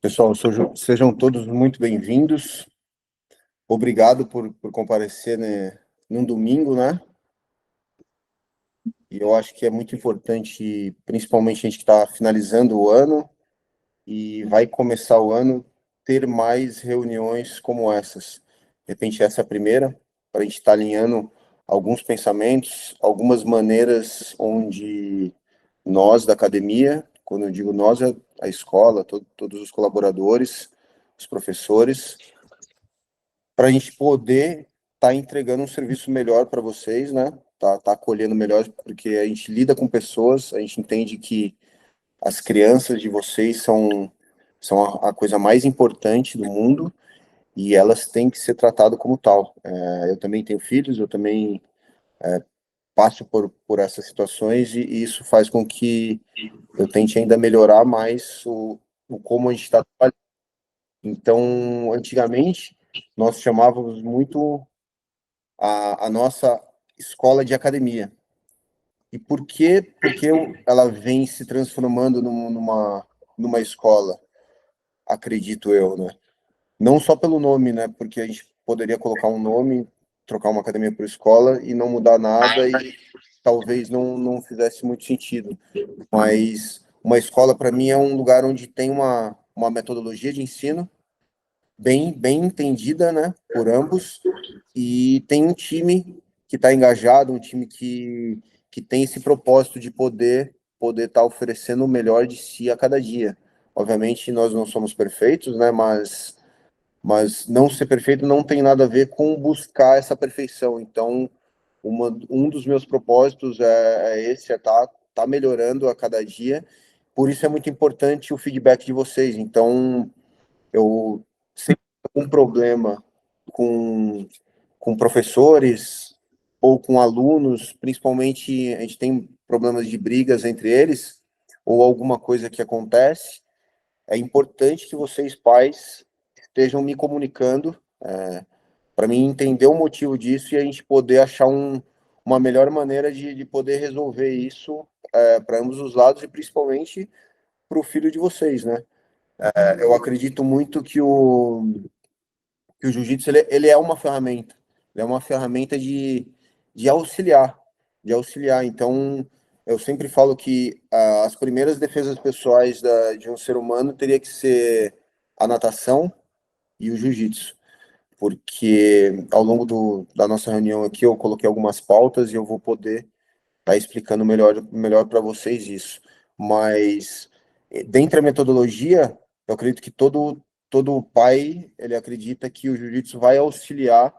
Pessoal, sejam todos muito bem-vindos. Obrigado por comparecer, né, num domingo, né? E eu acho que é muito importante, principalmente a gente que está finalizando o ano e vai começar o ano, ter mais reuniões como essas. De repente, essa é a primeira, para a gente estar alinhando alguns pensamentos, algumas maneiras onde nós da academia, quando eu digo nós, é a escola, todos os colaboradores, os professores, para a gente poder estar entregando um serviço melhor para vocês, né? Tá acolhendo melhor, porque a gente lida com pessoas, a gente entende que as crianças de vocês são a coisa mais importante do mundo e elas têm que ser tratadas como tal. Eu também tenho filhos, eu também passo por essas situações e isso faz com que eu tente ainda melhorar mais o como a gente está trabalhando. Então, antigamente, nós chamávamos muito a nossa escola de academia. E por quê? Porque ela vem se transformando numa escola, acredito eu, né? Não só pelo nome, né? Porque a gente poderia colocar um nome, trocar uma academia por escola e não mudar nada e talvez não fizesse muito sentido. Mas uma escola, para mim, é um lugar onde tem uma metodologia de ensino bem entendida, né, por ambos, e tem um time que está engajado, um time que tem esse propósito de poder estar oferecendo o melhor de si a cada dia. Obviamente, nós não somos perfeitos, né, mas não ser perfeito não tem nada a ver com buscar essa perfeição. Então, um dos meus propósitos é esse, é tá melhorando a cada dia. Por isso é muito importante o feedback de vocês. Então, eu sempre tenho um problema com, com professores ou com alunos, principalmente a gente tem problemas de brigas entre eles, ou alguma coisa que acontece. É importante que vocês, pais, estejam me comunicando, para mim entender o motivo disso e a gente poder achar uma melhor maneira de poder resolver isso para ambos os lados e principalmente para o filho de vocês, né? Eu acredito muito que o jiu-jitsu ele é uma ferramenta, ele é uma ferramenta de auxiliar, de auxiliar. Então, eu sempre falo que as primeiras defesas pessoais de um ser humano teria que ser a natação e o jiu-jitsu, porque ao longo da nossa reunião aqui eu coloquei algumas pautas e eu vou poder estar explicando melhor para vocês isso. Mas dentro da metodologia, eu acredito que todo pai ele acredita que o jiu-jitsu vai auxiliar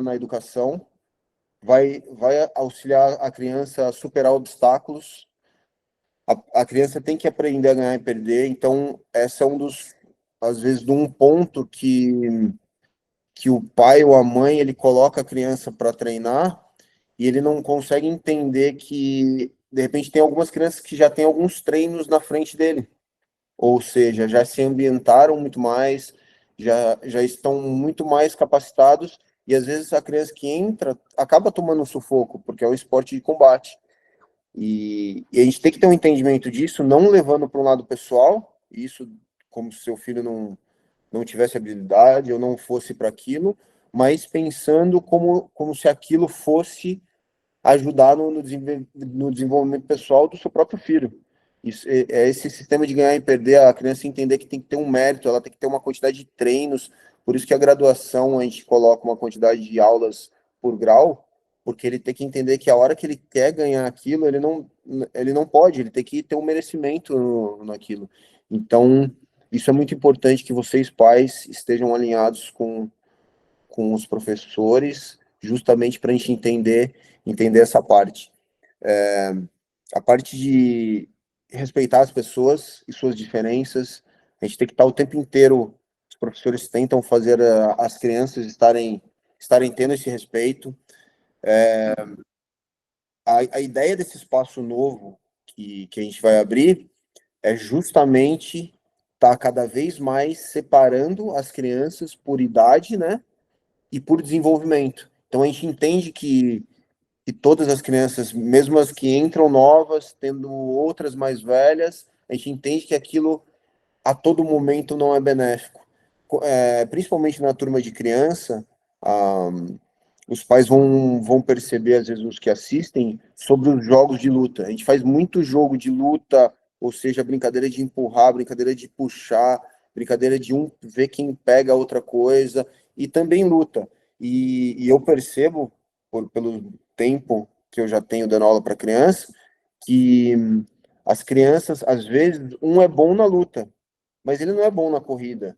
na educação, vai auxiliar a criança a superar obstáculos. A criança tem que aprender a ganhar e perder. Então, essa é às vezes, de um ponto que o pai ou a mãe ele coloca a criança para treinar e ele não consegue entender que de repente tem algumas crianças que já têm alguns treinos na frente dele, ou seja, já se ambientaram muito mais, já estão muito mais capacitados e às vezes a criança que entra acaba tomando um sufoco porque é um esporte de combate e a gente tem que ter um entendimento disso, não levando para um lado pessoal, isso como se seu filho não tivesse habilidade ou não fosse para aquilo, mas pensando como se aquilo fosse ajudar no desenvolvimento pessoal do seu próprio filho. Isso, é esse sistema de ganhar e perder, a criança entender que tem que ter um mérito, ela tem que ter uma quantidade de treinos, por isso que a graduação a gente coloca uma quantidade de aulas por grau, porque ele tem que entender que a hora que ele quer ganhar aquilo, ele não pode, ele tem que ter um merecimento naquilo. Então, isso é muito importante que vocês, pais, estejam alinhados com os professores, justamente para a gente entender essa parte. A parte de respeitar as pessoas e suas diferenças, a gente tem que estar o tempo inteiro, os professores tentam fazer as crianças estarem tendo esse respeito. A ideia desse espaço novo que a gente vai abrir é justamente estar cada vez mais separando as crianças por idade, né? E por desenvolvimento. Então a gente entende que todas as crianças, mesmo as que entram novas, tendo outras mais velhas, a gente entende que aquilo a todo momento não é benéfico. Principalmente na turma de criança, ah, os pais vão perceber, às vezes, os que assistem, sobre os jogos de luta. A gente faz muito jogo de luta, ou seja, brincadeira de empurrar, brincadeira de puxar, brincadeira de um ver quem pega a outra coisa, e também luta. E eu percebo, pelo tempo que eu já tenho dando aula para criança, que as crianças, às vezes, um é bom na luta, mas ele não é bom na corrida,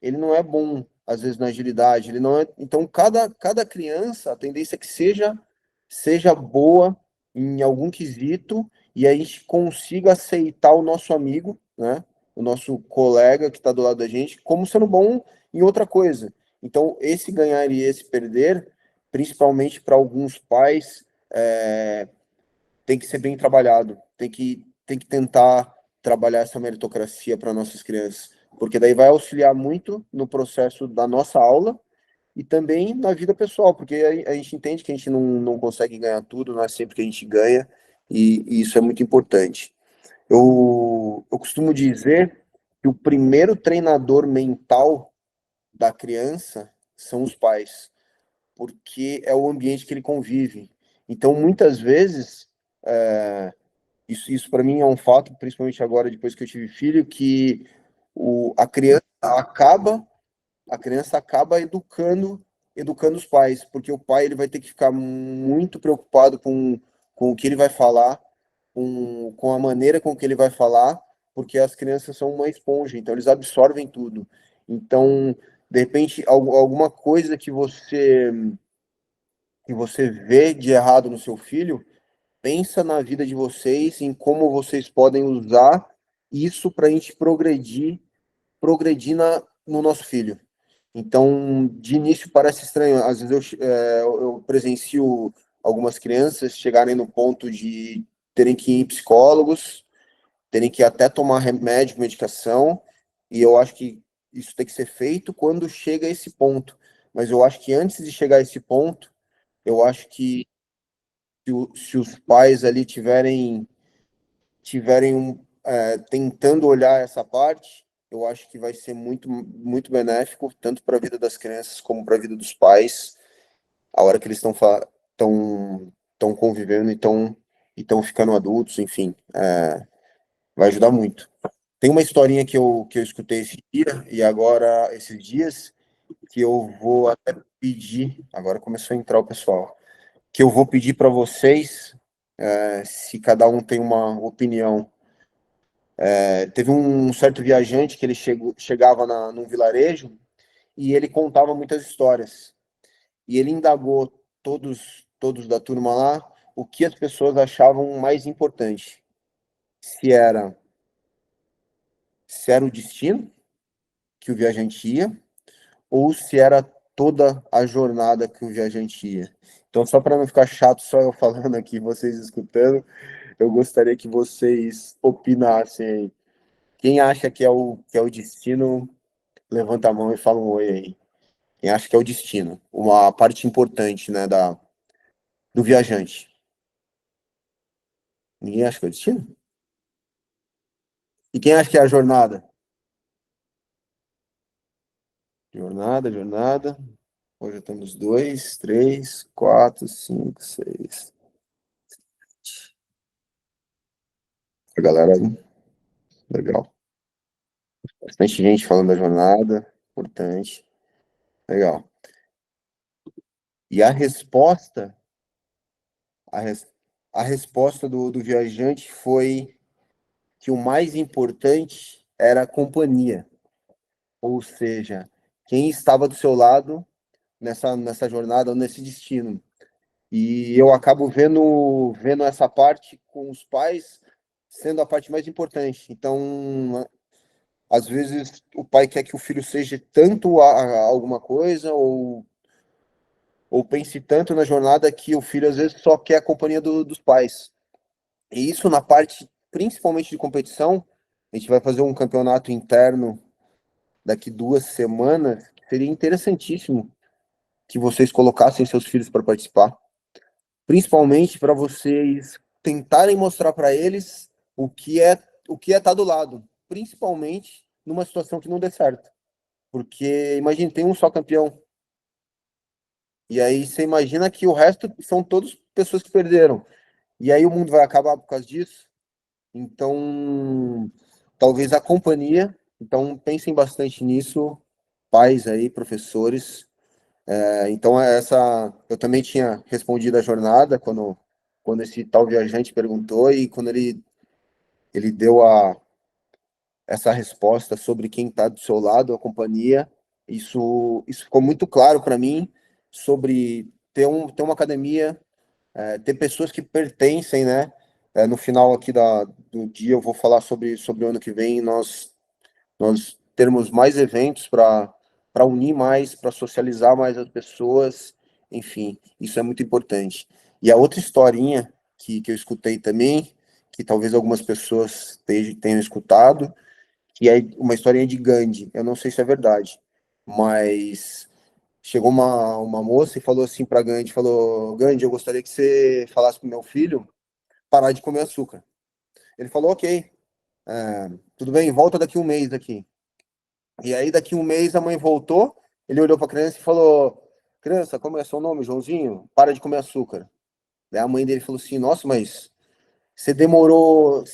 ele não é bom, às vezes, na agilidade, ele não é. Então, cada criança, a tendência é que seja boa em algum quesito e a gente consiga aceitar o nosso amigo, né? O nosso colega que está do lado da gente, como sendo bom em outra coisa. Então, esse ganhar e esse perder, principalmente para alguns pais, tem que ser bem trabalhado, tem que tentar trabalhar essa meritocracia para nossas crianças, porque daí vai auxiliar muito no processo da nossa aula e também na vida pessoal, porque a gente entende que a gente não consegue ganhar tudo, não é sempre que a gente ganha, e isso é muito importante. Eu costumo dizer que o primeiro treinador mental da criança são os pais, porque é o ambiente que ele convive. Então, muitas vezes, isso para mim é um fato, principalmente agora, depois que eu tive filho, que a criança acaba educando os pais, porque o pai ele vai ter que ficar muito preocupado com o que ele vai falar, com a maneira com que ele vai falar, porque as crianças são uma esponja, então eles absorvem tudo. Então, de repente, alguma coisa que você vê de errado no seu filho, pensa na vida de vocês, em como vocês podem usar isso para a gente progredir no nosso filho. Então, de início parece estranho. Às vezes eu presencio algumas crianças chegarem no ponto de terem que ir em psicólogos, terem que até tomar remédio, medicação, e eu acho que isso tem que ser feito quando chega a esse ponto. Mas eu acho que antes de chegar a esse ponto, eu acho que se os pais ali tiverem tentando olhar essa parte, eu acho que vai ser muito, muito benéfico, tanto para a vida das crianças como para a vida dos pais, a hora que eles estão convivendo e estão ficando adultos, enfim, vai ajudar muito. Tem uma historinha que eu escutei esse dia, e agora, esses dias, que eu vou até pedir, agora começou a entrar o pessoal, que eu vou pedir para vocês, se cada um tem uma opinião. Teve um certo viajante que ele chegava num vilarejo e ele contava muitas histórias. E ele indagou todos da turma lá o que as pessoas achavam mais importante. Se era, se era o destino que o viajante ia, ou se era toda a jornada que o viajante ia. Então, só para não ficar chato só eu falando aqui, vocês escutando, eu gostaria que vocês opinassem aí. Quem acha que é o destino, levanta a mão e fala um oi aí. Quem acha que é o destino, uma parte importante, né, do viajante. Ninguém acha que é o destino? E quem acha que é a jornada? Jornada, jornada. Hoje já temos dois, três, quatro, cinco, seis. A galera, legal. Bastante gente falando da jornada, importante. Legal. E a, res, a resposta do viajante foi que o mais importante era a companhia. Ou seja, quem estava do seu lado nessa jornada, nesse destino. E eu acabo vendo essa parte com os pais sendo a parte mais importante. Então, às vezes, o pai quer que o filho seja tanto a alguma coisa, ou pense tanto na jornada que o filho, às vezes, só quer a companhia dos pais. E isso na parte, principalmente de competição, a gente vai fazer um campeonato interno daqui 2 semanas, seria interessantíssimo que vocês colocassem seus filhos para participar, principalmente para vocês tentarem mostrar para eles o que é estar do lado, principalmente numa situação que não dê certo. Porque, imagina, tem um só campeão. E aí você imagina que o resto são todas pessoas que perderam. E aí o mundo vai acabar por causa disso. Então, talvez a companhia. Então, pensem bastante nisso, pais aí, professores. Então, eu também tinha respondido a jornada quando esse tal viajante perguntou e quando ele deu essa resposta sobre quem está do seu lado, a companhia. Isso ficou muito claro para mim sobre ter uma academia, ter pessoas que pertencem, né? No final aqui do dia eu vou falar sobre o ano que vem, nós termos mais eventos para unir mais, para socializar mais as pessoas, enfim, isso é muito importante. E a outra historinha que eu escutei também, que talvez algumas pessoas tenham escutado, que é uma historinha de Gandhi. Eu não sei se é verdade, mas chegou uma moça e falou assim para Gandhi, falou, Gandhi, eu gostaria que você falasse para meu filho parar de comer açúcar. Ele falou, ok, tudo bem, volta daqui um mês aqui. E aí daqui um mês a mãe voltou, ele olhou para a criança e falou, criança, como é seu nome, Joãozinho? Para de comer açúcar. Daí a mãe dele falou assim, nossa, mas você demorou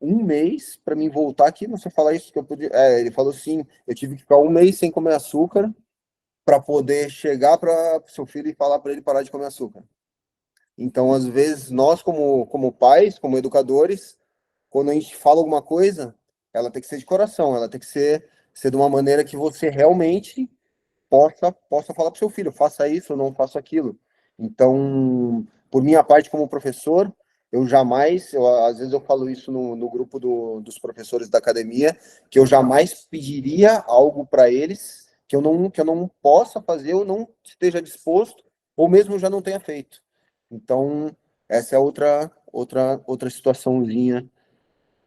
um mês para mim voltar aqui, não sei falar isso que eu podia. Ele falou assim, eu tive que ficar um mês sem comer açúcar para poder chegar para seu filho e falar para ele parar de comer açúcar. Então, às vezes, nós como pais, como educadores, quando a gente fala alguma coisa, ela tem que ser de coração, ela tem que ser de uma maneira que você realmente possa falar para o seu filho, faça isso ou não faça aquilo. Então, por minha parte como professor, às vezes eu falo isso no grupo dos professores da academia, que eu jamais pediria algo para eles que eu não possa fazer, ou não esteja disposto, ou mesmo já não tenha feito. Então, essa é outra situaçãozinha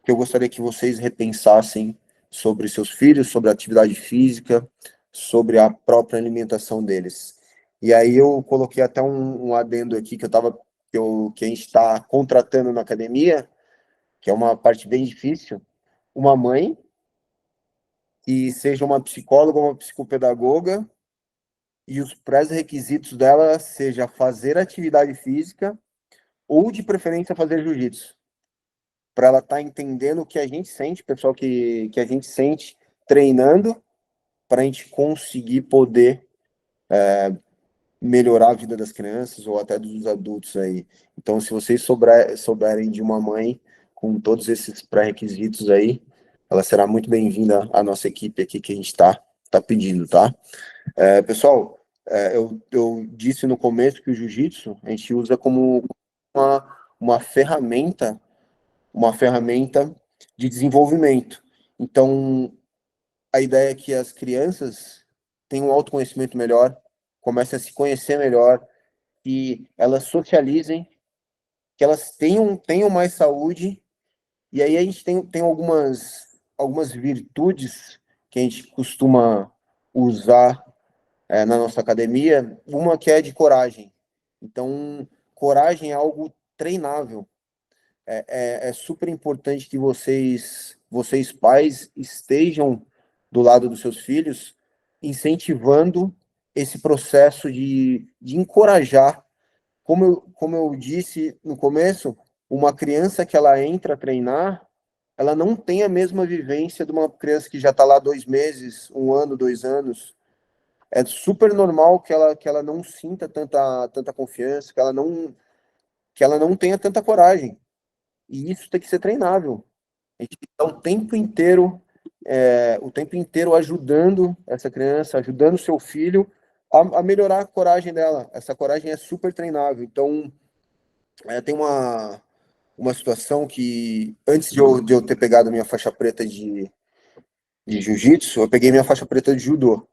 que eu gostaria que vocês repensassem sobre seus filhos, sobre a atividade física, sobre a própria alimentação deles. E aí eu coloquei até um adendo aqui que a gente está contratando na academia, que é uma parte bem difícil, uma mãe que seja uma psicóloga, uma psicopedagoga, e os pré-requisitos dela seja fazer atividade física ou, de preferência, fazer jiu-jitsu, para ela estar entendendo o que a gente sente, pessoal, que a gente sente treinando, para a gente conseguir poder melhorar a vida das crianças ou até dos adultos aí. Então, se vocês souberem de uma mãe com todos esses pré-requisitos aí, ela será muito bem-vinda à nossa equipe aqui que a gente tá pedindo, tá? Pessoal, eu disse no começo que o jiu-jitsu a gente usa como uma ferramenta, uma ferramenta de desenvolvimento. Então, a ideia é que as crianças tenham um autoconhecimento melhor, comecem a se conhecer melhor, que elas socializem, que elas tenham mais saúde, e aí a gente tem algumas virtudes que a gente costuma usar na nossa academia, uma que é de coragem. Então, coragem é algo treinável. É super importante que vocês pais estejam do lado dos seus filhos, incentivando esse processo de encorajar. Como eu disse no começo, uma criança que ela entra a treinar, ela não tem a mesma vivência de uma criança que já está lá 2 meses, 1 ano, 2 anos. É super normal que ela não sinta tanta confiança, que ela não tenha tanta coragem. E isso tem que ser treinável. A gente está o tempo inteiro ajudando essa criança, ajudando o seu filho a melhorar a coragem dela. Essa coragem é super treinável. Então, tem uma situação que, antes de eu ter pegado minha faixa preta de jiu-jitsu, eu peguei minha faixa preta de judô.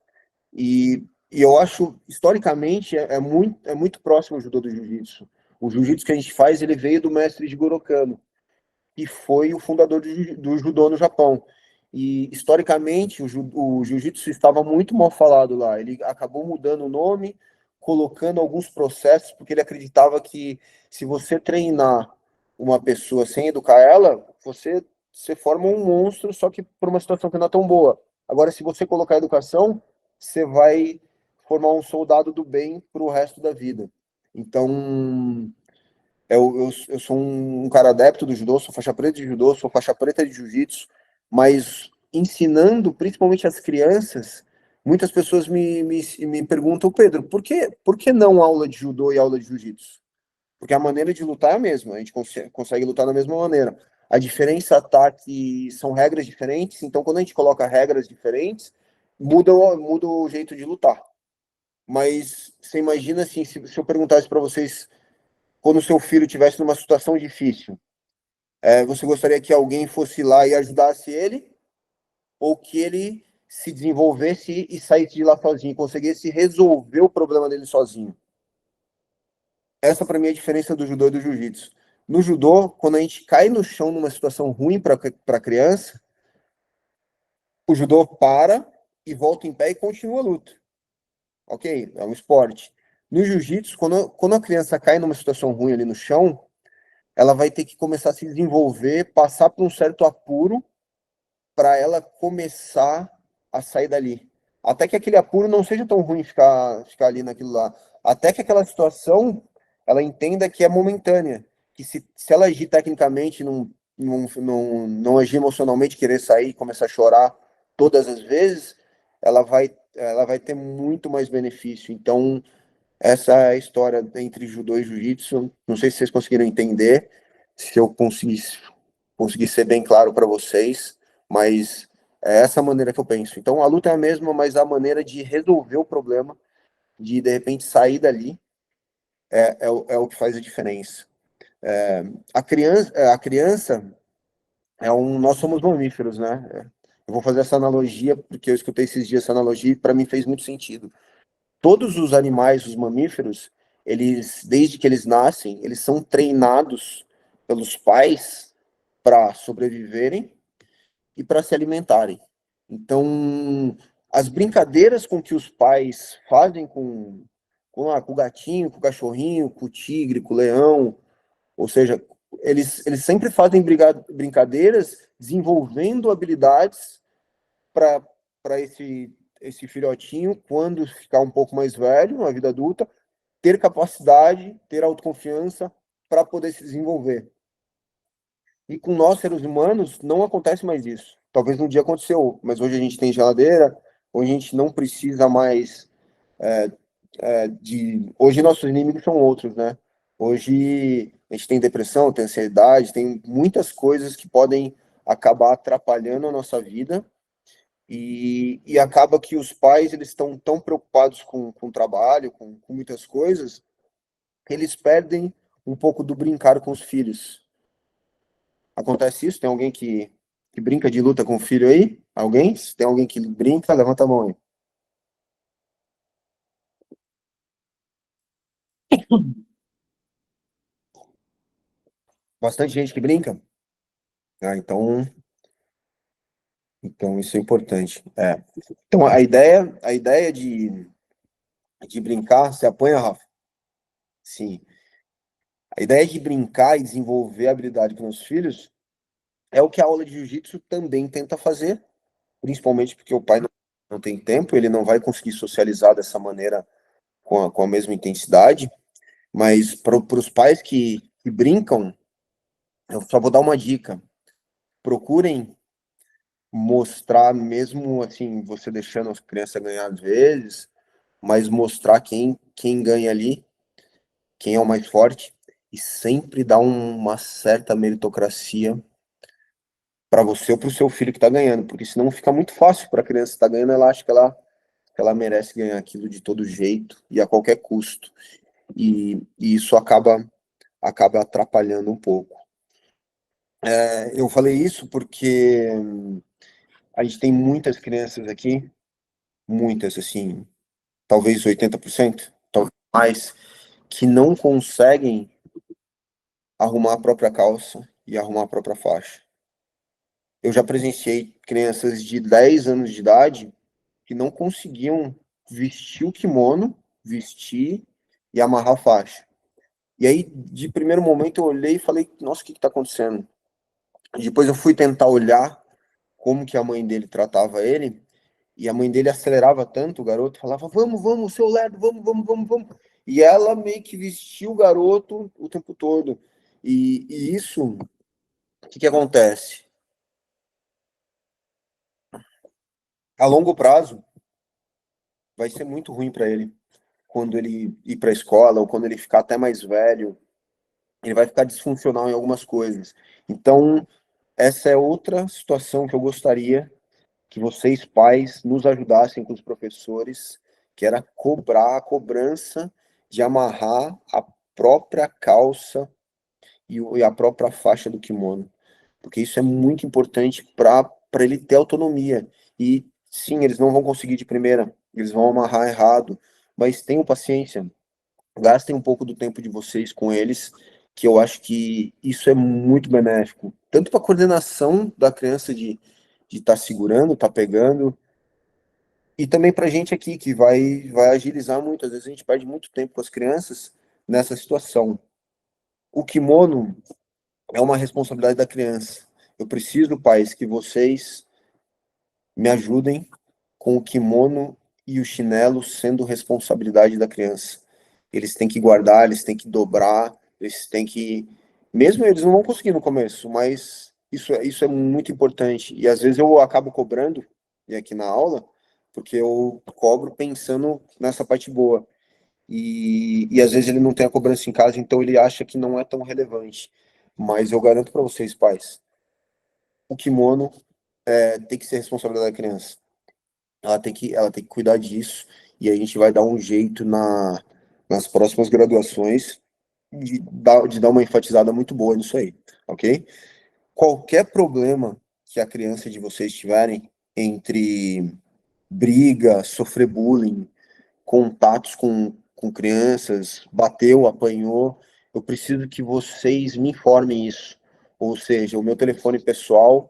E eu acho, historicamente, é muito próximo o judô do jiu-jitsu. O jiu-jitsu que a gente faz, ele veio do mestre Jigoro Kano, que foi o fundador do judô no Japão. E, historicamente, o jiu-jitsu estava muito mal falado lá. Ele acabou mudando o nome, colocando alguns processos, porque ele acreditava que se você treinar uma pessoa sem educar ela, você você forma um monstro, só que por uma situação que não é tão boa. Agora, se você colocar educação, você vai formar um soldado do bem para o resto da vida. Então, eu sou um cara adepto do judô, sou faixa preta de judô, sou faixa preta de jiu-jitsu, mas ensinando principalmente as crianças, muitas pessoas me perguntam, Pedro, por que não aula de judô e aula de jiu-jitsu? Porque a maneira de lutar é a mesma, a gente consegue lutar da mesma maneira. A diferença tá que são regras diferentes, então quando a gente coloca regras diferentes, muda o jeito de lutar. Mas você imagina assim, se eu perguntasse para vocês, quando o seu filho estivesse numa situação difícil, você gostaria que alguém fosse lá e ajudasse ele, ou que ele se desenvolvesse e saísse de lá sozinho, conseguisse resolver o problema dele sozinho? Essa para mim é a diferença do judô e do jiu-jitsu. No judô, quando a gente cai no chão numa situação ruim para a criança, o judô para e volta em pé e continua a luta. Ok? É um esporte. No jiu-jitsu, quando a criança cai numa situação ruim ali no chão, ela vai ter que começar a se desenvolver, passar por um certo apuro para ela começar a sair dali. Até que aquele apuro não seja tão ruim ficar ali naquilo lá. Até que aquela situação ela entenda que é momentânea. Que se ela agir tecnicamente, não agir emocionalmente, querer sair, começar a chorar todas as vezes, ela vai ter muito mais benefício. Então, essa é a história entre judô e jiu-jitsu. Não sei se vocês conseguiram entender, se eu consegui ser bem claro para vocês, mas é essa a maneira que eu penso. Então a luta é a mesma, mas a maneira de resolver o problema, de repente sair dali, é o que faz a diferença. A criança nós somos mamíferos, né? Eu vou fazer essa analogia porque eu escutei esses dias essa analogia e para mim fez muito sentido. Todos os animais, os mamíferos, eles, desde que eles nascem, eles são treinados pelos pais para sobreviverem e para se alimentarem. Então, as brincadeiras com que os pais fazem com o gatinho, com o cachorrinho, com o tigre, com o leão, ou seja, eles sempre fazem brincadeiras desenvolvendo habilidades para esse filhotinho, quando ficar um pouco mais velho, na vida adulta, ter capacidade, ter autoconfiança para poder se desenvolver. E com nós, seres humanos, não acontece mais isso. Talvez um dia aconteceu, mas hoje a gente tem geladeira, hoje a gente não precisa mais Hoje nossos inimigos são outros, né? Hoje a gente tem depressão, tem ansiedade, tem muitas coisas que podem acabar atrapalhando a nossa vida e acaba que os pais eles estão tão preocupados com o trabalho, com muitas coisas, que eles perdem um pouco do brincar com os filhos. Acontece isso? Tem alguém que brinca de luta com o filho aí? Alguém? Se tem alguém que brinca, levanta a mão aí. Bastante gente que brinca? Ah, então isso é importante. Então a ideia de brincar, você apanha, Rafa? Sim. A ideia de brincar e desenvolver habilidade com os filhos é o que a aula de jiu-jitsu também tenta fazer, principalmente porque o pai não tem tempo, ele não vai conseguir socializar dessa maneira com a mesma intensidade, mas para os pais que brincam, eu só vou dar uma dica. Procurem mostrar, mesmo assim, você deixando as crianças ganhar às vezes, mas mostrar quem ganha ali, quem é o mais forte, e sempre dar uma certa meritocracia para você ou para o seu filho que está ganhando, porque senão fica muito fácil para a criança que está ganhando, ela acha que ela merece ganhar aquilo de todo jeito e a qualquer custo. E isso acaba atrapalhando um pouco. Eu falei isso porque a gente tem muitas crianças aqui, muitas, assim, talvez 80%, talvez mais, que não conseguem arrumar a própria calça e arrumar a própria faixa. Eu já presenciei crianças de 10 anos de idade que não conseguiam vestir o kimono, vestir e amarrar a faixa. E aí, de primeiro momento, eu olhei e falei, nossa, o que está acontecendo? Depois eu fui tentar olhar como que a mãe dele tratava ele, e a mãe dele acelerava tanto o garoto, falava, vamos, vamos, seu lerdo, vamos, vamos, vamos, vamos. E ela meio que vestia o garoto o tempo todo. E isso, o que acontece? A longo prazo, vai ser muito ruim para ele. Quando ele ir para a escola, ou quando ele ficar até mais velho, ele vai ficar disfuncional em algumas coisas. Então, essa é outra situação que eu gostaria que vocês, pais, nos ajudassem com os professores, que era cobrar a cobrança de amarrar a própria calça e a própria faixa do kimono. Porque isso é muito importante para ele ter autonomia. E sim, eles não vão conseguir de primeira, eles vão amarrar errado, mas tenham paciência, gastem um pouco do tempo de vocês com eles, que eu acho que isso é muito benéfico, tanto para a coordenação da criança de estar segurando, estar pegando, e também para a gente aqui, que vai agilizar muito. Às vezes a gente perde muito tempo com as crianças nessa situação. O kimono é uma responsabilidade da criança. Eu preciso, pais, que vocês me ajudem com o kimono e o chinelo sendo responsabilidade da criança. Eles têm que guardar, eles têm que dobrar, eles têm que. Mesmo eles não vão conseguir no começo, mas isso é muito importante. E às vezes eu acabo cobrando, e aqui na aula, porque eu cobro pensando nessa parte boa. E às vezes ele não tem a cobrança em casa, então ele acha que não é tão relevante. Mas eu garanto para vocês, pais, o kimono tem que ser responsabilidade da criança. Ela tem que cuidar disso, e a gente vai dar um jeito nas próximas graduações de dar uma enfatizada muito boa nisso aí, ok? Qualquer problema que a criança de vocês tiverem entre briga, sofrer bullying, contatos com crianças, bateu, apanhou, eu preciso que vocês me informem isso. Ou seja, o meu telefone pessoal,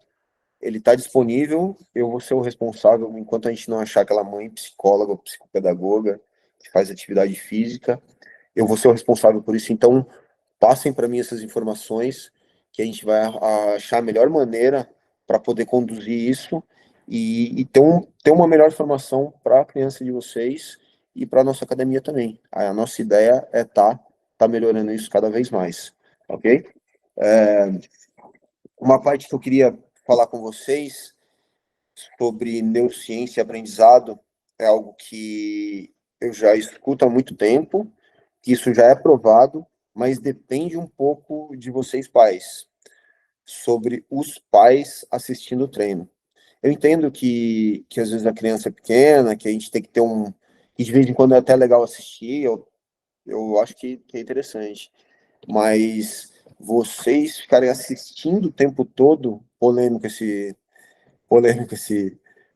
ele está disponível, eu vou ser o responsável, enquanto a gente não achar aquela mãe psicóloga, psicopedagoga, que faz atividade física, eu vou ser o responsável por isso. Então, passem para mim essas informações, que a gente vai achar a melhor maneira para poder conduzir isso e ter uma melhor formação para a criança de vocês e para a nossa academia também. A nossa ideia é tá melhorando isso cada vez mais, ok? Uma parte que eu queria falar com vocês sobre neurociência e aprendizado é algo que eu já escuto há muito tempo, que isso já é provado, mas depende um pouco de vocês, pais, sobre os pais assistindo o treino. Eu entendo que às vezes a criança é pequena, que a gente tem que ter que de vez em quando é até legal assistir, eu acho que é interessante, mas vocês ficarem assistindo o tempo todo,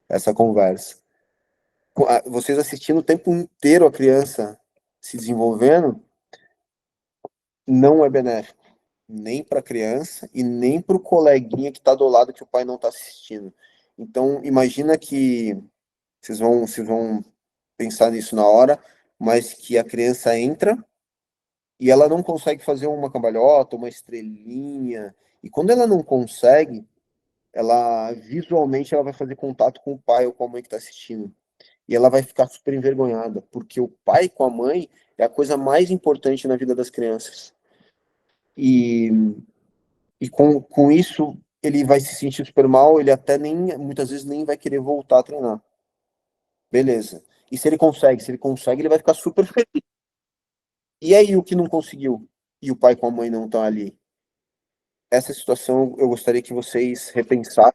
essa conversa. Vocês assistindo o tempo inteiro a criança se desenvolvendo, não é benéfico, nem para a criança e nem para o coleguinha que está do lado que o pai não está assistindo. Então, imagina que vocês vão pensar nisso na hora, mas que a criança entra e ela não consegue fazer uma cambalhota, uma estrelinha, e quando ela não consegue, ela visualmente ela vai fazer contato com o pai ou com a mãe que está assistindo. E ela vai ficar super envergonhada, porque o pai com a mãe é a coisa mais importante na vida das crianças. E, e com isso, ele vai se sentir super mal, ele até nem, muitas vezes, nem vai querer voltar a treinar. Beleza. E se ele consegue, ele vai ficar super feliz. E aí o que não conseguiu? E o pai com a mãe não estão ali? Essa situação eu gostaria que vocês repensassem,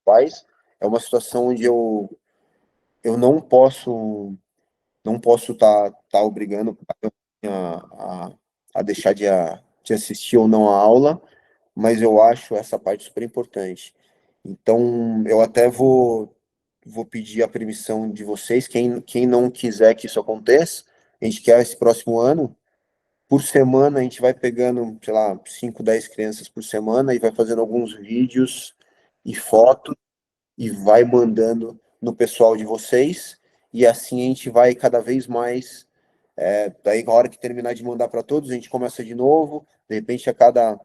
pais. É uma situação onde eu não posso tá obrigando a, a, a deixar de assistir ou não a aula, mas eu acho essa parte super importante. Então, eu até vou pedir a permissão de vocês, quem não quiser que isso aconteça, a gente quer esse próximo ano, por semana a gente vai pegando, sei lá, 5 10 crianças por semana e vai fazendo alguns vídeos e fotos e vai mandando no pessoal de vocês, e assim a gente vai cada vez mais. Daí, na hora que terminar de mandar para todos, a gente começa de novo. De repente, a cada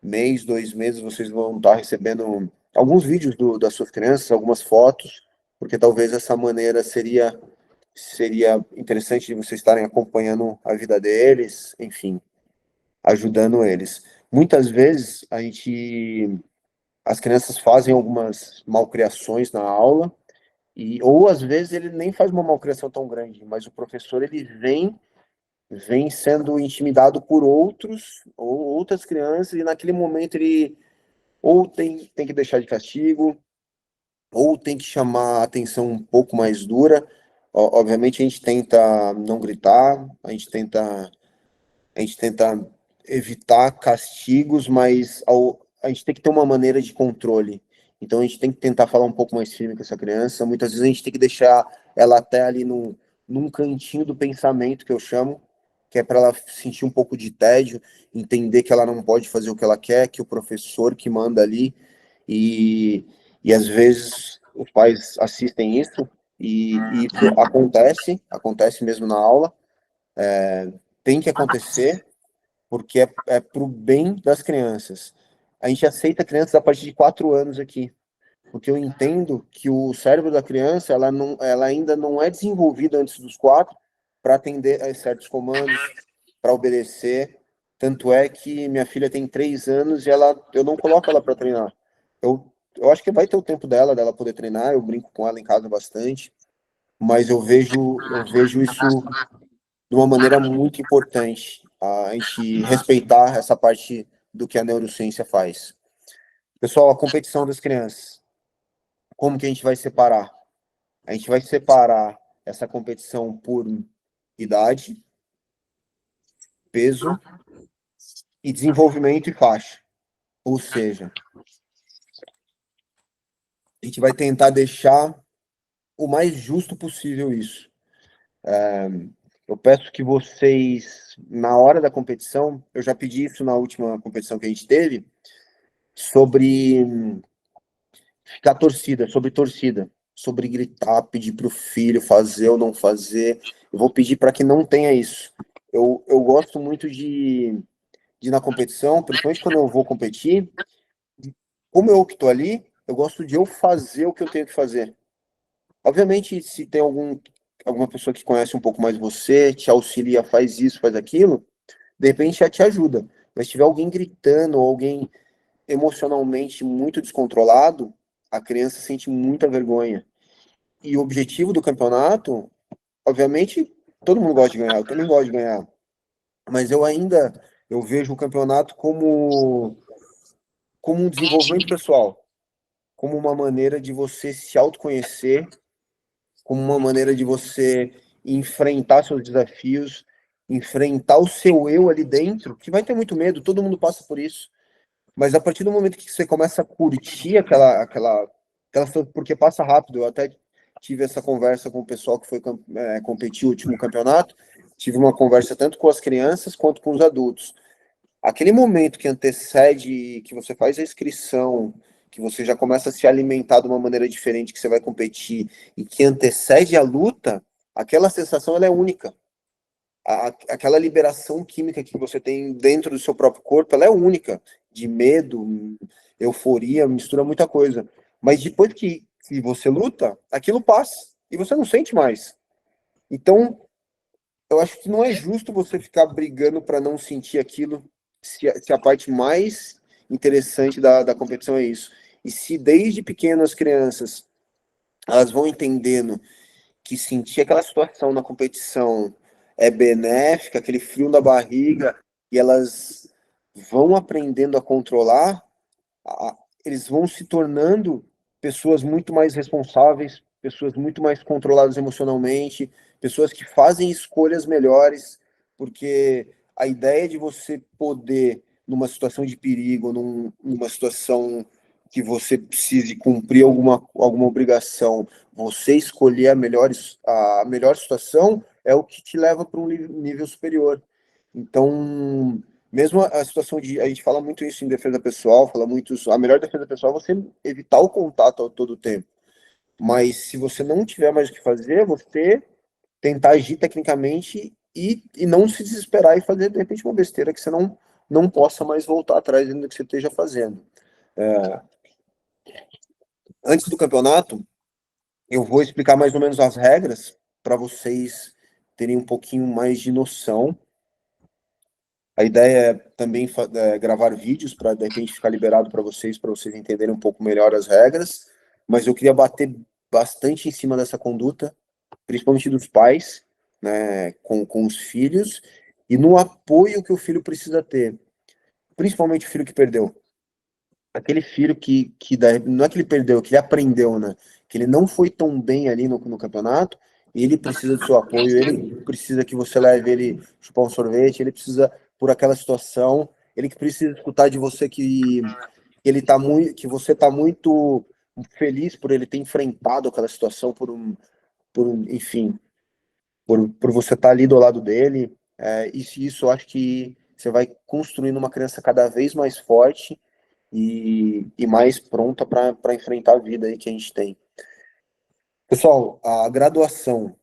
mês, 2 meses, vocês vão estar recebendo alguns vídeos das suas crianças, algumas fotos, porque talvez essa maneira seria interessante de vocês estarem acompanhando a vida deles, enfim, ajudando eles. Muitas vezes as crianças fazem algumas malcriações na aula, ou às vezes ele nem faz uma malcriação tão grande, mas o professor ele vem sendo intimidado por outras crianças, e naquele momento ele ou tem que deixar de castigo, ou tem que chamar a atenção um pouco mais dura. Obviamente a gente tenta não gritar, a gente tenta evitar castigos, mas a gente tem que ter uma maneira de controle. Então a gente tem que tentar falar um pouco mais firme com essa criança. Muitas vezes a gente tem que deixar ela até ali num cantinho do pensamento, que eu chamo, que é para ela sentir um pouco de tédio, entender que ela não pode fazer o que ela quer, que o professor que manda ali, e às vezes os pais assistem isso, e isso acontece mesmo na aula, tem que acontecer, porque é para o bem das crianças. A gente aceita crianças a partir de 4 anos aqui, porque eu entendo que o cérebro da criança ela ainda não é desenvolvida antes dos 4 para atender a certos comandos, para obedecer. Tanto é que minha filha tem 3 anos e eu não coloco ela para treinar. Eu acho que vai ter o tempo dela poder treinar, eu brinco com ela em casa bastante, mas eu vejo isso de uma maneira muito importante, a gente respeitar essa parte do que a neurociência faz. Pessoal, a competição das crianças, como que a gente vai separar? A gente vai separar essa competição por idade, peso e desenvolvimento e faixa. Ou seja, a gente vai tentar deixar o mais justo possível isso. Eu peço que vocês, na hora da competição, eu já pedi isso na última competição que a gente teve, sobre sobre torcida, sobre gritar, pedir para o filho fazer ou não fazer. Eu vou pedir para que não tenha isso. Eu gosto muito de ir na competição, principalmente quando eu vou competir, como eu que estou ali, eu gosto de eu fazer o que eu tenho que fazer. Obviamente, se tem alguma pessoa que conhece um pouco mais você, te auxilia, faz isso, faz aquilo, de repente já te ajuda. Mas se tiver alguém gritando, ou alguém emocionalmente muito descontrolado, a criança sente muita vergonha. E o objetivo do campeonato, obviamente, todo mundo gosta de ganhar, eu também gosto de ganhar, mas eu vejo o campeonato como um desenvolvimento pessoal, como uma maneira de você se autoconhecer, como uma maneira de você enfrentar seus desafios, enfrentar o seu eu ali dentro, que vai ter muito medo, todo mundo passa por isso. Mas a partir do momento que você começa a curtir porque passa rápido. Eu até tive essa conversa com o pessoal que foi competir o último campeonato, tive uma conversa tanto com as crianças quanto com os adultos. Aquele momento que antecede, que você faz a inscrição, que você já começa a se alimentar de uma maneira diferente, que você vai competir, e que antecede a luta, aquela sensação ela é única. Aquela liberação química que você tem dentro do seu próprio corpo, ela é única, de medo, euforia, mistura muita coisa. Mas depois que você luta, aquilo passa e você não sente mais. Então, eu acho que não é justo você ficar brigando para não sentir aquilo, se a parte mais interessante da competição é isso. E se desde pequeno as crianças elas vão entendendo que sentir aquela situação na competição é benéfica, aquele frio na barriga, e elas vão aprendendo a controlar, a- eles vão se tornando pessoas muito mais responsáveis, pessoas muito mais controladas emocionalmente, pessoas que fazem escolhas melhores, porque a ideia de você poder, numa situação de perigo, numa situação que você precise cumprir alguma obrigação, você escolher a melhor situação é o que te leva para um nível superior. Então, mesmo a situação a gente fala muito isso em defesa pessoal, fala muito a melhor defesa pessoal é você evitar o contato a todo tempo. Mas se você não tiver mais o que fazer, você tentar agir tecnicamente e não se desesperar e fazer, de repente, uma besteira que você não possa mais voltar atrás do que você esteja fazendo. Antes do campeonato, eu vou explicar mais ou menos as regras para vocês terem um pouquinho mais de noção. A ideia é também gravar vídeos para de repente ficar liberado para vocês entenderem um pouco melhor as regras, mas eu queria bater bastante em cima dessa conduta, principalmente dos pais, né, com os filhos, e no apoio que o filho precisa ter, principalmente o filho que perdeu. Aquele filho não é que ele perdeu, que ele aprendeu, né? Que ele não foi tão bem ali no campeonato, e ele precisa do seu apoio, ele precisa que você leve ele chupar um sorvete, ele precisa, por aquela situação, ele que precisa escutar de você que ele tá muito, que você tá muito feliz por ele ter enfrentado aquela situação, enfim, por você estar ali do lado dele. Isso eu acho que você vai construindo uma criança cada vez mais forte e mais pronta para enfrentar a vida aí que a gente tem. Pessoal, a graduação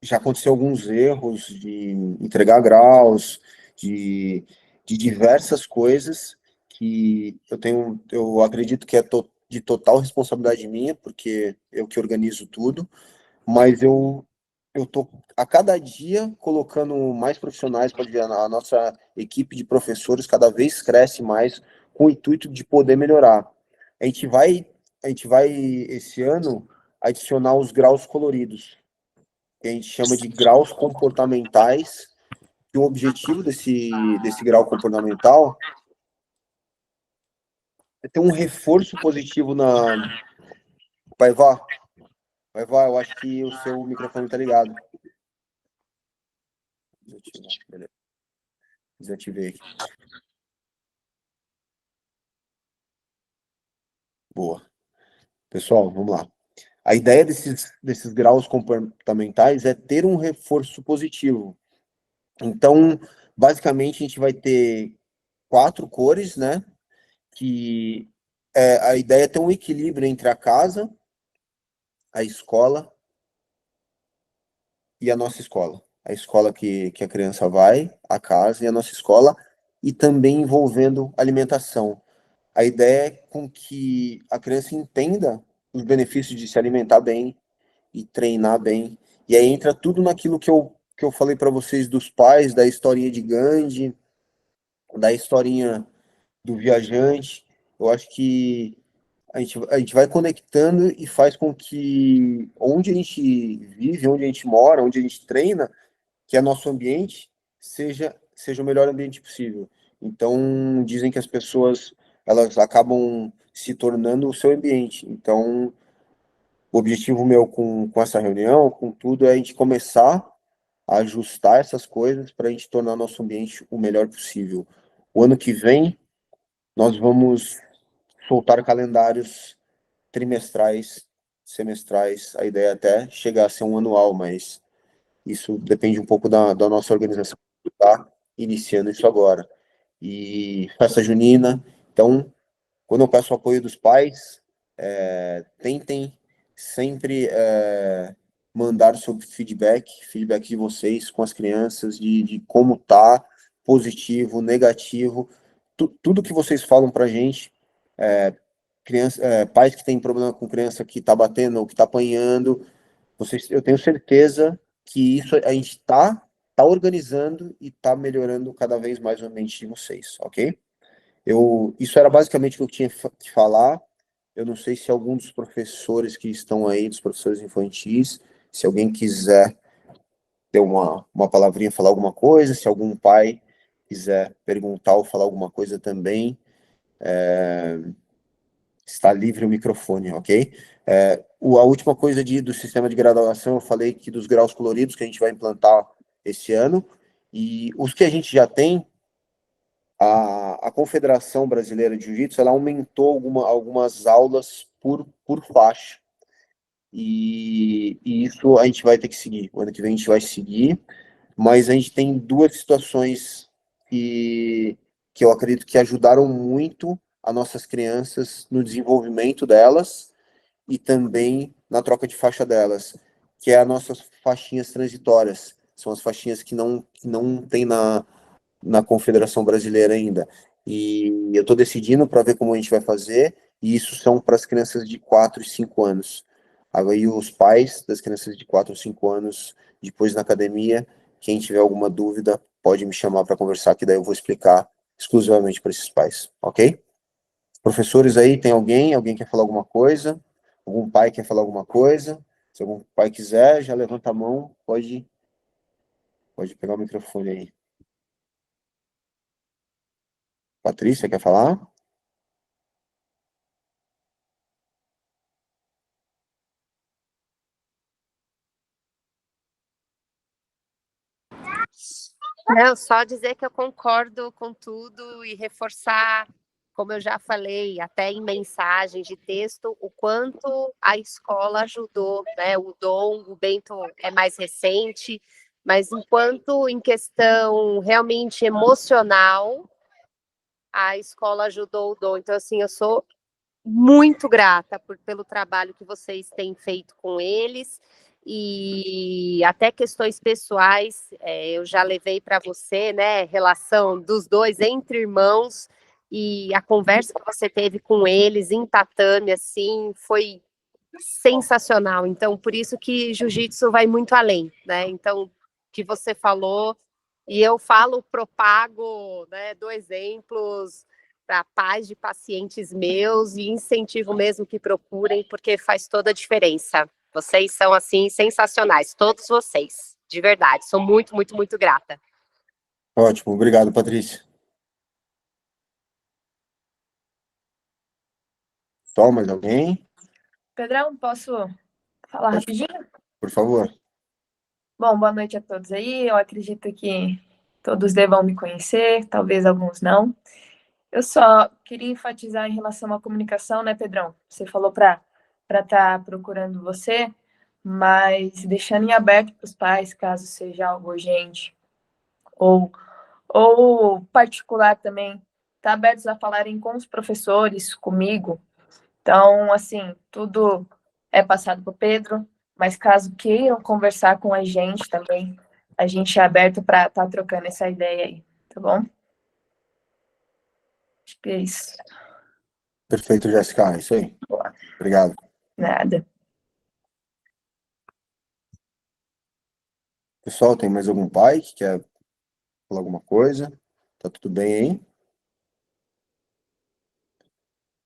já aconteceu alguns erros de entregar graus, de, de diversas coisas que eu acredito que é de total responsabilidade minha, porque eu que organizo tudo, mas eu tô a cada dia colocando mais profissionais para a nossa equipe de professores cada vez cresce mais com o intuito de poder melhorar. A gente vai, a gente vai esse ano adicionar os graus coloridos, que a gente chama de graus comportamentais, e o objetivo desse grau comportamental é ter um reforço positivo na. Vai, vá, vai, vá, eu acho que o seu microfone está ligado. Desativar, beleza. Desativei aqui. Boa. Pessoal, vamos lá. A ideia desses graus comportamentais é ter um reforço positivo. Então, basicamente, a gente vai ter 4 cores, né? Que a ideia é ter um equilíbrio entre a casa, a escola e a nossa escola. A escola que a criança vai, a casa e a nossa escola, e também envolvendo alimentação. A ideia é com que a criança entenda os benefícios de se alimentar bem e treinar bem. E aí entra tudo naquilo que eu falei para vocês dos pais, da historinha de Gandhi, da historinha do viajante. Eu acho que a gente vai conectando e faz com que onde a gente vive, onde a gente mora, onde a gente treina, que é nosso ambiente, seja o melhor ambiente possível. Então, dizem que as pessoas, elas acabam se tornando o seu ambiente. Então, o objetivo meu com essa reunião, com tudo, é a gente começar a ajustar essas coisas para a gente tornar nosso ambiente o melhor possível. O ano que vem, nós vamos soltar calendários trimestrais, semestrais, a ideia é até chegar a ser um anual, mas isso depende um pouco da nossa organização, que está iniciando isso agora. E festa junina, então, quando eu peço o apoio dos pais, tentem sempre mandar sobre feedback de vocês com as crianças, de como tá, positivo, negativo, tudo que vocês falam para a gente, pais que têm problema com criança que está batendo ou que está apanhando, eu tenho certeza que isso a gente tá organizando e tá melhorando cada vez mais o ambiente de vocês, ok? Isso era basicamente o que eu tinha que falar. Eu não sei se algum dos professores que estão aí, dos professores infantis, se alguém quiser ter uma palavrinha, falar alguma coisa, se algum pai quiser perguntar ou falar alguma coisa também, está livre o microfone, ok? A última coisa do sistema de graduação, eu falei que dos graus coloridos que a gente vai implantar esse ano, e os que a gente já tem, a Confederação Brasileira de Jiu-Jitsu, ela aumentou algumas aulas por faixa, e isso a gente vai ter que seguir. O ano que vem a gente vai seguir, mas a gente tem duas situações que eu acredito que ajudaram muito as nossas crianças no desenvolvimento delas e também na troca de faixa delas, que é as nossas faixinhas transitórias. são as faixinhas que não tem na Confederação Brasileira ainda. E eu estou decidindo para ver como a gente vai fazer, e isso são para as crianças de 4 e 5 anos. Aí os pais das crianças de 4 ou 5 anos, depois na academia, quem tiver alguma dúvida, pode me chamar para conversar, que daí eu vou explicar exclusivamente para esses pais, ok? Professores aí, tem alguém? Alguém quer falar alguma coisa? Algum pai quer falar alguma coisa? Se algum pai quiser, já levanta a mão, pode pegar o microfone aí. Patrícia, quer falar? Não, só dizer que eu concordo com tudo e reforçar, como eu já falei, até em mensagem de texto, o quanto a escola ajudou, né? O Dom, o Bento é mais recente, mas enquanto em questão realmente emocional, a escola ajudou o Dom. Então, assim, eu sou muito grata pelo trabalho que vocês têm feito com eles e até questões pessoais, eu já levei para você, né, relação dos dois entre irmãos e a conversa que você teve com eles em tatame, assim, foi sensacional. Então, por isso que jiu-jitsu vai muito além, né? Então, que você falou, e eu falo, propago, né, dou exemplos para pais de pacientes meus e incentivo mesmo que procurem, porque faz toda a diferença. Vocês são, assim, sensacionais, todos vocês, de verdade. Sou muito, muito, muito grata. Ótimo, obrigado, Patrícia. Só mais alguém? Pedrão, posso falar rapidinho? Por favor. Bom, boa noite a todos aí. Eu acredito que todos devam me conhecer, talvez alguns não. Eu só queria enfatizar em relação à comunicação, né, Pedrão? Você falou para estar procurando você, mas deixando em aberto para os pais, caso seja algo urgente ou particular também, tá abertos a falarem com os professores, comigo. Então, assim, tudo é passado para o Pedro, mas caso queiram conversar com a gente também, a gente é aberto para estar trocando essa ideia aí, tá bom? Acho que é isso. Perfeito, Jéssica, é isso aí. Boa. Obrigado. Nada. Pessoal, tem mais algum pai que quer falar alguma coisa? Tá tudo bem aí?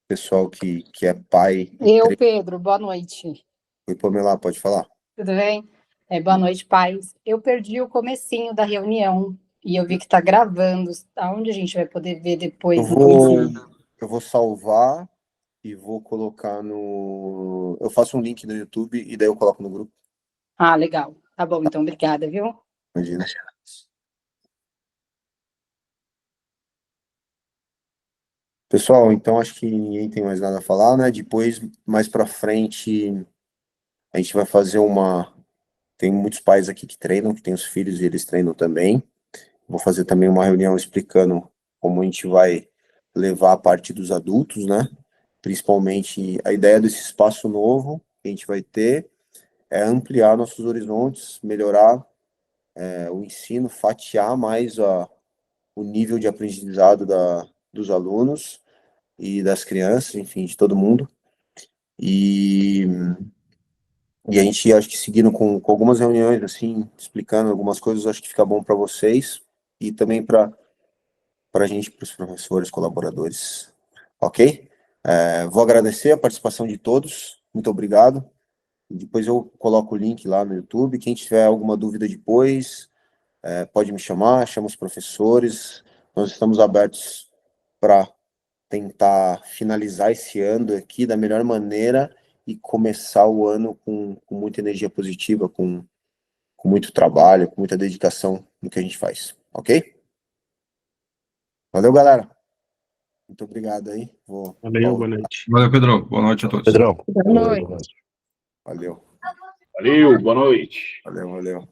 Pessoal que é pai. Eu, Pedro, boa noite. Oi, Pamela, pode falar? Tudo bem? Boa noite, pais. Eu perdi o comecinho da reunião e eu vi que está gravando. Aonde a gente vai poder ver depois? Eu vou salvar e vou colocar no... Eu faço um link no YouTube e daí eu coloco no grupo. Ah, legal. Tá bom, então, obrigada, viu? Imagina. Pessoal, então acho que ninguém tem mais nada a falar, né? Depois, mais pra frente, a gente vai fazer uma... Tem muitos pais aqui que treinam, que têm os filhos e eles treinam também. Vou fazer também uma reunião explicando como a gente vai levar a parte dos adultos, né? Principalmente a ideia desse espaço novo que a gente vai ter é ampliar nossos horizontes, melhorar o ensino, fatiar mais o nível de aprendizado dos alunos e das crianças, enfim, de todo mundo. E a gente, acho que seguindo com algumas reuniões, assim, explicando algumas coisas, acho que fica bom para vocês e também para a gente, para os professores, colaboradores. Ok? Vou agradecer a participação de todos. Muito obrigado. Depois eu coloco o link lá no YouTube. Quem tiver alguma dúvida depois, pode me chamar, chama os professores. Nós estamos abertos para tentar finalizar esse ano aqui da melhor maneira e começar o ano com muita energia positiva, com muito trabalho, com muita dedicação no que a gente faz. Ok? Valeu, galera. Muito obrigado aí. Valeu, boa noite. Valeu, Pedro. Boa noite a todos. Pedrão. Boa noite. Valeu. Valeu, boa noite. Valeu.